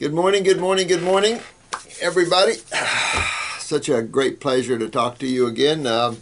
Good morning, good morning, good morning, everybody. Such a great pleasure to talk to you again. I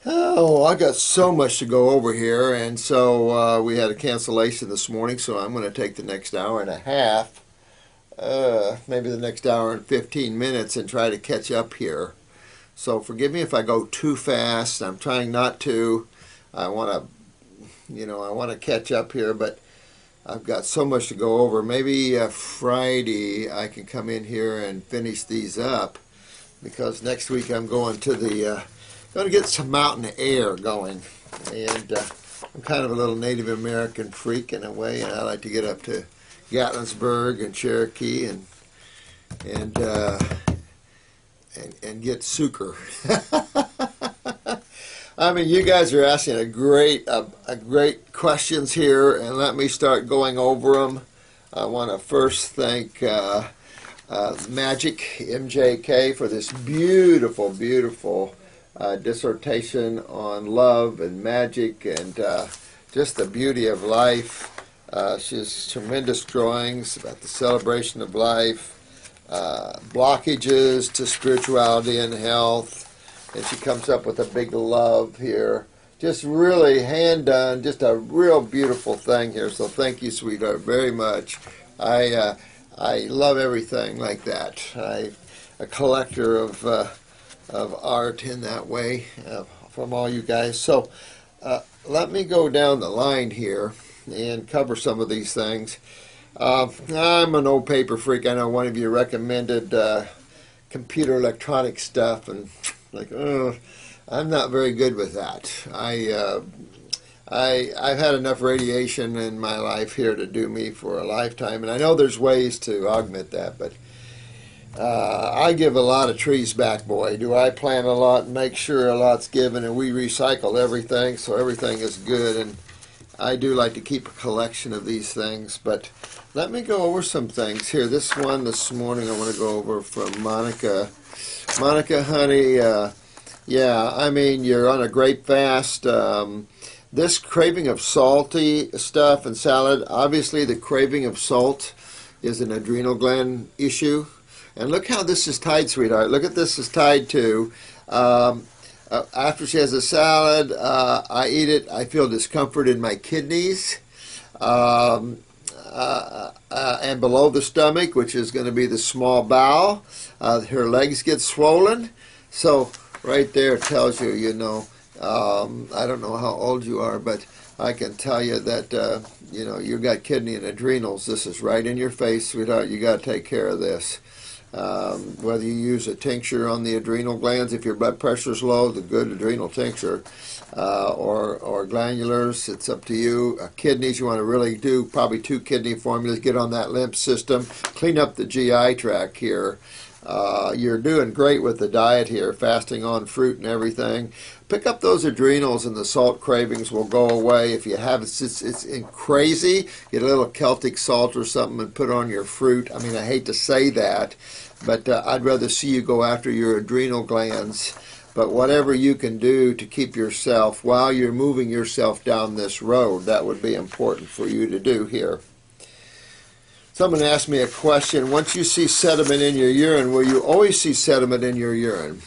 got so much to go over here, and so we had a cancellation this morning, so I'm going to take the next hour and a half, maybe the next hour and 15 minutes, and try to catch up here. So forgive me if I go too fast. I'm trying not to. I want to catch up here, but I've got so much to go over. Maybe Friday I can come in here and finish these up, because next week I'm going to get some mountain air going, and I'm kind of a little Native American freak in a way, and I like to get up to Gatlinburg and Cherokee and get sucre. I mean, you guys are asking a great questions here, and let me start going over them. I want to first thank Magic MJK for this beautiful dissertation on love and magic and just the beauty of life. She has tremendous drawings about the celebration of life, blockages to spirituality and health. And she comes up with a big love here. Just really hand done, just a real beautiful thing here. So thank you, sweetheart, very much. I love everything like that. I'm a collector of art in that way from all you guys. So let me go down the line here and cover some of these things. I'm an old paper freak. I know one of you recommended computer electronic stuff, and I'm not very good with that. I've had enough radiation in my life here to do me for a lifetime, and I know there's ways to augment that, but I give a lot of trees back, boy. Do I plant a lot and make sure a lot's given, and we recycle everything, so everything is good, and I do like to keep a collection of these things. But let me go over some things here. This one this morning I want to go over from Monica. Monica, honey, yeah, I mean, you're on a great fast. This craving of salty stuff and salad, obviously the craving of salt is an adrenal gland issue. And look how this is tied, sweetheart. Look at this is tied to, after she has a salad, I eat it, I feel discomfort in my kidneys. And below the stomach, which is going to be the small bowel, her legs get swollen. So right there tells you, I don't know how old you are, but I can tell you that, you've got kidney and adrenals. This is right in your face, sweetheart. You got to take care of this. Whether you use a tincture on the adrenal glands, if your blood pressure is low, the good adrenal tincture, or glandulars, it's up to you. Kidneys, you want to really do probably 2 kidney formulas, get on that lymph system, clean up the GI tract here. You're doing great with the diet here, fasting on fruit and everything. Pick up those adrenals, and the salt cravings will go away. If you have it's crazy, get a little Celtic salt or something and put on your fruit. I mean, I hate to say that, but I'd rather see you go after your adrenal glands. But whatever you can do to keep yourself, while you're moving yourself down this road, that would be important for you to do here. Someone asked me a question. Once you see sediment in your urine, will you always see sediment in your urine?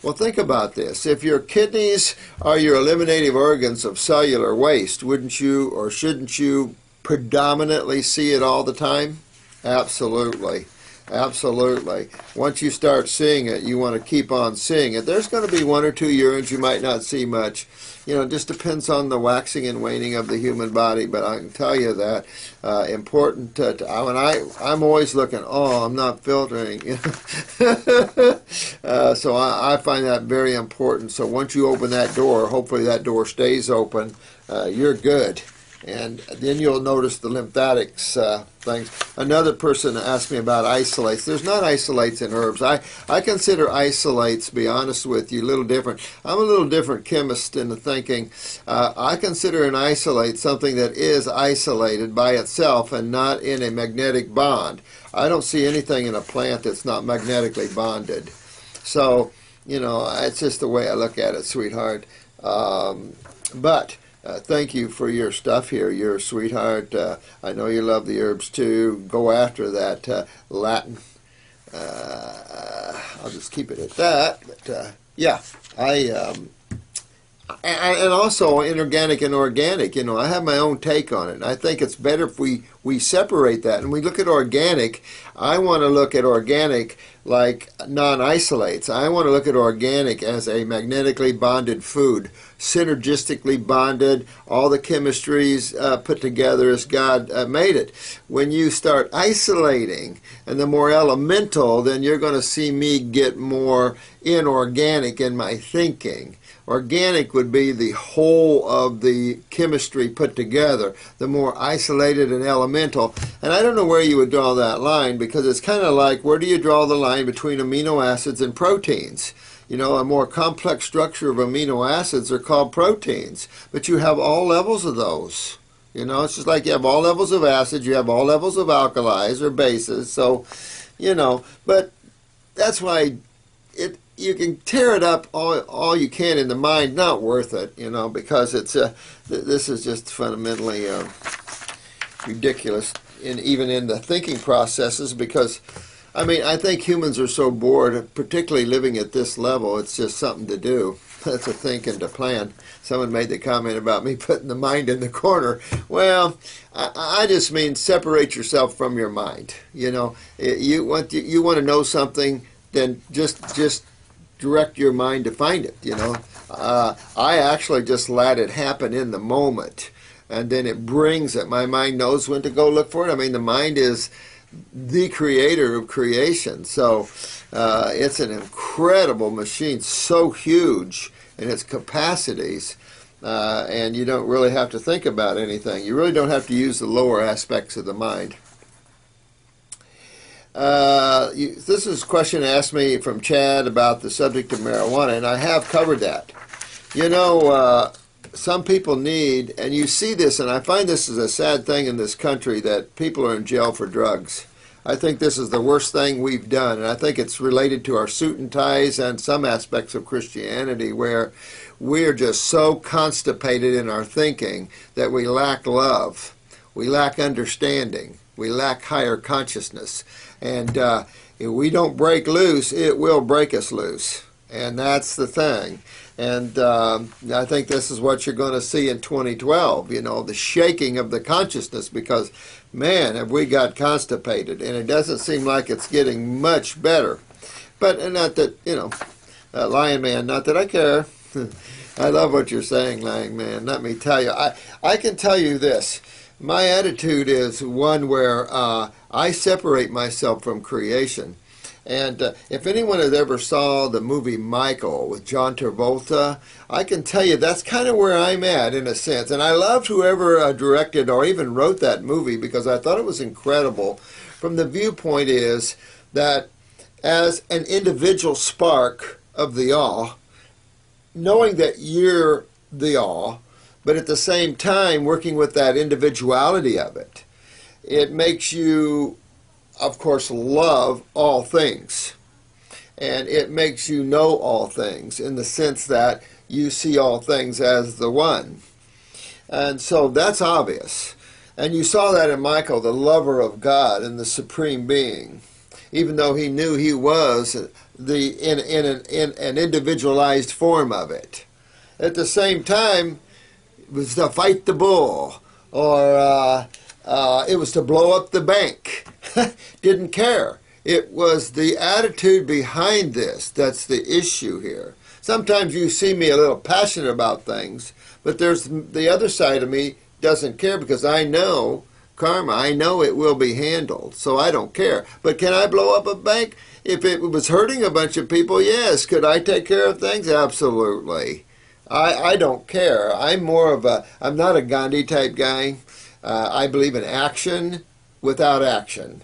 Well, think about this. If your kidneys are your eliminative organs of cellular waste, wouldn't you or shouldn't you predominantly see it all the time? Absolutely. Absolutely. Once you start seeing it, you want to keep on seeing it. There's going to be 1 or 2 urines you might not see much. It just depends on the waxing and waning of the human body. But I can tell you that important. I'm always looking. Oh, I'm not filtering. So I find that very important. So once you open that door, hopefully that door stays open. You're good. And then you'll notice the lymphatics things. Another person asked me about isolates. There's not isolates in herbs. I consider isolates, to be honest with you, a little different. I'm a little different chemist in the thinking. I consider an isolate something that is isolated by itself and not in a magnetic bond. I don't see anything in a plant that's not magnetically bonded. So, it's just the way I look at it, sweetheart. But thank you for your stuff here. You're a sweetheart. I know you love the herbs too. Go after that Latin. I'll just keep it at that. But yeah, and also inorganic and organic. You know, I have my own take on it. And I think it's better if we separate that and we look at organic. I want to look at organic like non-isolates. I want to look at organic as a magnetically bonded food, synergistically bonded, all the chemistries put together as God made it. When you start isolating and the more elemental, then you're going to see me get more inorganic in my thinking. Organic would be the whole of the chemistry put together, the more isolated and elemental. And I don't know where you would draw that line, because it's kind of like, where do you draw the line between amino acids and proteins? You know, a more complex structure of amino acids are called proteins, but you have all levels of those. You know, it's just like you have all levels of acids, you have all levels of alkalis or bases. So, you know, but that's why you can tear it up all you can in the mind, not worth it, you know, because it's this is just fundamentally ridiculous, even in the thinking processes, because, I mean, I think humans are so bored, particularly living at this level, it's just something to do. To think and to plan. Someone made the comment about me putting the mind in the corner. Well, I just mean separate yourself from your mind. You know, you want to know something, then just direct your mind to find it. You know, I actually just let it happen in the moment, and then it brings it. My mind knows when to go look for it. I mean, the mind is the creator of creation, so it's an incredible machine, so huge in its capacities, and you don't really have to think about anything. You really don't have to use the lower aspects of the mind. This is a question asked me from Chad about the subject of marijuana, and I have covered that. You know, some people need, and you see this, and I find this is a sad thing in this country, that people are in jail for drugs. I think this is the worst thing we've done, and I think it's related to our suit and ties and some aspects of Christianity, where we're just so constipated in our thinking that we lack love, we lack understanding, we lack higher consciousness, and if we don't break loose, it will break us loose, and that's the thing. And I think this is what you're going to see in 2012, you know, the shaking of the consciousness, because, man, have we got constipated, and it doesn't seem like it's getting much better. But not that, you know, Lion Man, not that I care. I love what you're saying, Lion Man. Let me tell you, I can tell you this. My attitude is one where I separate myself from creation. And if anyone has ever saw the movie Michael with John Travolta, I can tell you that's kind of where I'm at, in a sense. And I loved whoever directed or even wrote that movie, because I thought it was incredible. From the viewpoint is that as an individual spark of the all, knowing that you're the all, but at the same time working with that individuality of it, it makes you, of course, love all things, and it makes you know all things, in the sense that you see all things as the one. And so that's obvious, and you saw that in Michael, the lover of God and the supreme being, even though he knew he was in an individualized form of it. At the same time, it was to fight the bull, or it was to blow up the bank. Didn't care. It was the attitude behind this that's the issue here. Sometimes you see me a little passionate about things, but there's the other side of me doesn't care, because I know karma. I know it will be handled, so I don't care. But can I blow up a bank? If it was hurting a bunch of people, yes. Could I take care of things? Absolutely. I don't care. I'm not a Gandhi type guy. I believe in action without action,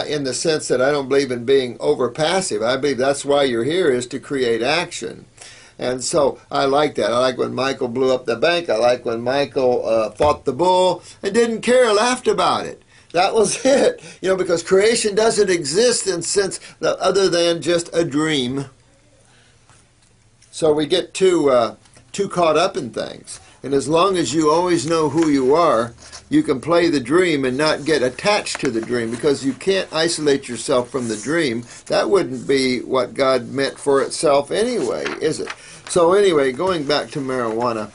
in the sense that I don't believe in being over passive. I believe that's why you're here, is to create action. And so I like that. I like when Michael blew up the bank. I like when Michael fought the bull and didn't care, laughed about it. That was it. You know, because creation doesn't exist in sense other than just a dream. So we get to too caught up in things. And as long as you always know who you are, you can play the dream and not get attached to the dream, because you can't isolate yourself from the dream. That wouldn't be what God meant for itself anyway, is it? So anyway, going back to marijuana,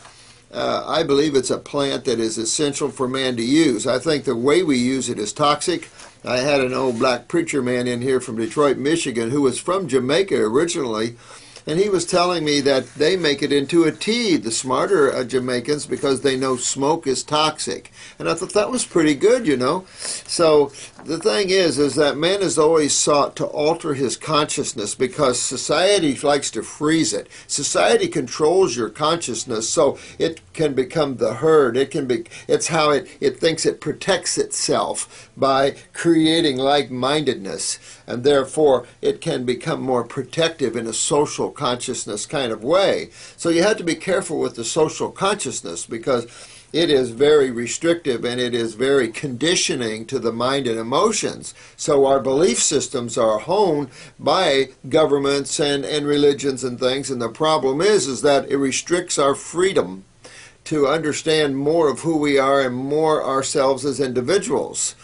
I believe it's a plant that is essential for man to use. I think the way we use it is toxic. I had an old black preacher man in here from Detroit, Michigan, who was from Jamaica originally, and he was telling me that they make it into a tea, the smarter Jamaicans, because they know smoke is toxic. And I thought that was pretty good, you know. So the thing is that man has always sought to alter his consciousness because society likes to freeze it. Society controls your consciousness so it can become the herd. It's how it thinks it protects itself by creating like-mindedness, and therefore it can become more protective in a social consciousness kind of way. So you have to be careful with the social consciousness, because it is very restrictive and it is very conditioning to the mind and emotions. So our belief systems are honed by governments and religions and things, and the problem is that it restricts our freedom to understand more of who we are and more ourselves as individuals.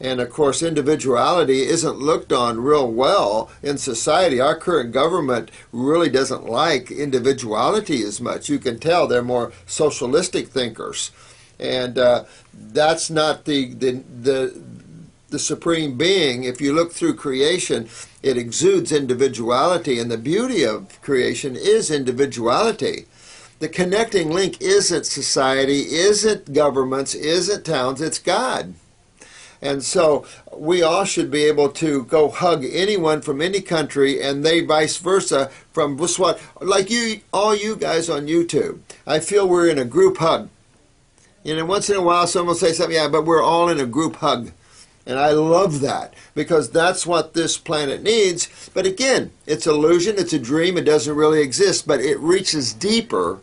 And of course, individuality isn't looked on real well in society. Our current government really doesn't like individuality as much. You can tell they're more socialistic thinkers. And that's not the supreme being. If you look through creation, it exudes individuality, and the beauty of creation is individuality. The connecting link isn't society, isn't governments, isn't towns, it's God. And so we all should be able to go hug anyone from any country, and they vice versa from what, like you, all you guys on YouTube. I feel we're in a group hug. You know, once in a while someone will say something, yeah, but we're all in a group hug. And I love that, because that's what this planet needs. But again, it's illusion, it's a dream, it doesn't really exist, but it reaches deeper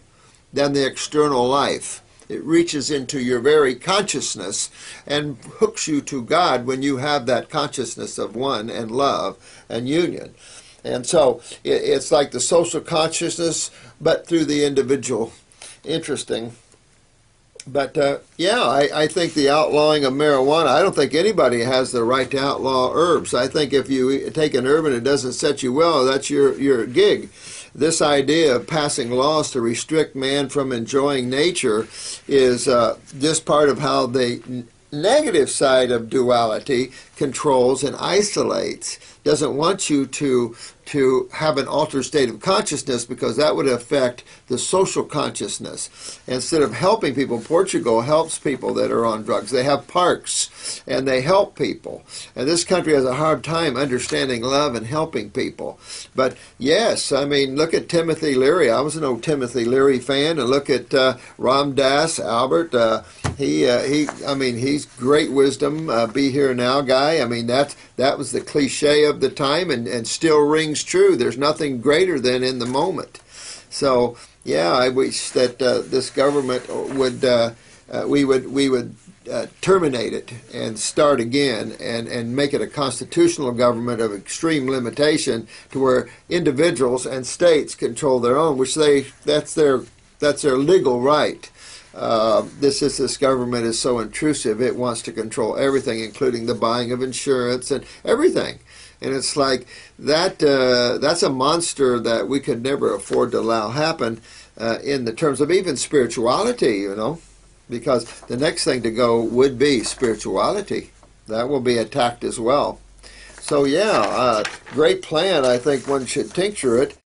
than the external life. It reaches into your very consciousness and hooks you to God when you have that consciousness of one and love and union. And so it's like the social consciousness, but through the individual. Interesting. But yeah, I think the outlawing of marijuana, I don't think anybody has the right to outlaw herbs. I think if you take an herb and it doesn't set you well, that's your gig. This idea of passing laws to restrict man from enjoying nature is just part of how the negative side of duality controls and isolates. Doesn't want you to have an altered state of consciousness, because that would affect the social consciousness. Instead of helping people, Portugal helps people that are on drugs. They have parks and they help people. And this country has a hard time understanding love and helping people. But yes, I mean, look at Timothy Leary. I was an old Timothy Leary fan, and look at Ram Dass, Albert. I mean, he's great wisdom. Be here now guy. I mean, that was the cliche of the time, and still rings true. There's nothing greater than in the moment. So yeah, I wish that this government would we would terminate it and start again, and make it a constitutional government of extreme limitation, to where individuals and states control their own, which that's their legal right. This government is so intrusive. It wants to control everything, including the buying of insurance and everything. And it's like that. That's a monster that we could never afford to allow happen in the terms of even spirituality, you know, because the next thing to go would be spirituality. That will be attacked as well. So yeah, great plan. I think one should tincture it.